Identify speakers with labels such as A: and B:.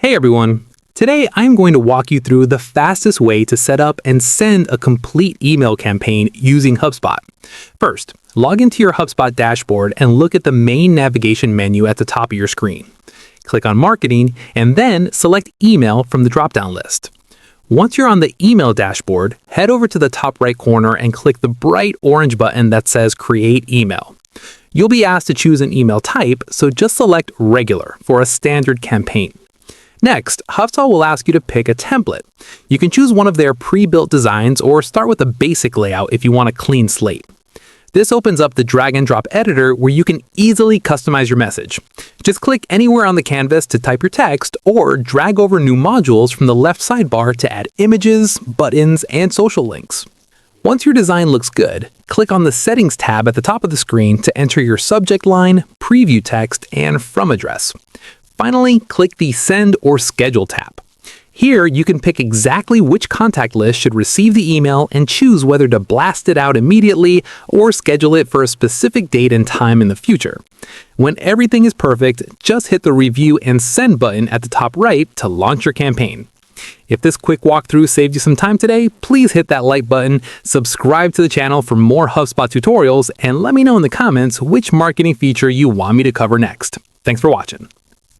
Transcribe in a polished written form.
A: Hey everyone! Today I'm going to walk you through the fastest way to set up and send a complete email campaign using HubSpot. First, log into your HubSpot dashboard and look at the main navigation menu at the top of your screen. Click on Marketing and then select Email from the drop-down list. Once you're on the email dashboard, head over to the top right corner and click the bright orange button that says Create Email. You'll be asked to choose an email type, so just select Regular for a standard campaign. Next, HubSpot will ask you to pick a template. You can choose one of their pre-built designs or start with a basic layout if you want a clean slate. This opens up the drag and drop editor where you can easily customize your message. Just click anywhere on the canvas to type your text or drag over new modules from the left sidebar to add images, buttons, and social links. Once your design looks good, click on the Settings tab at the top of the screen to enter your subject line, preview text, and from address. Finally, click the Send or Schedule tab. Here, you can pick exactly which contact list should receive the email and choose whether to blast it out immediately or schedule it for a specific date and time in the future. When everything is perfect, just hit the Review and Send button at the top right to launch your campaign. If this quick walkthrough saved you some time today, please hit that like button, subscribe to the channel for more HubSpot tutorials, and let me know in the comments which marketing feature you want me to cover next. Thanks for watching.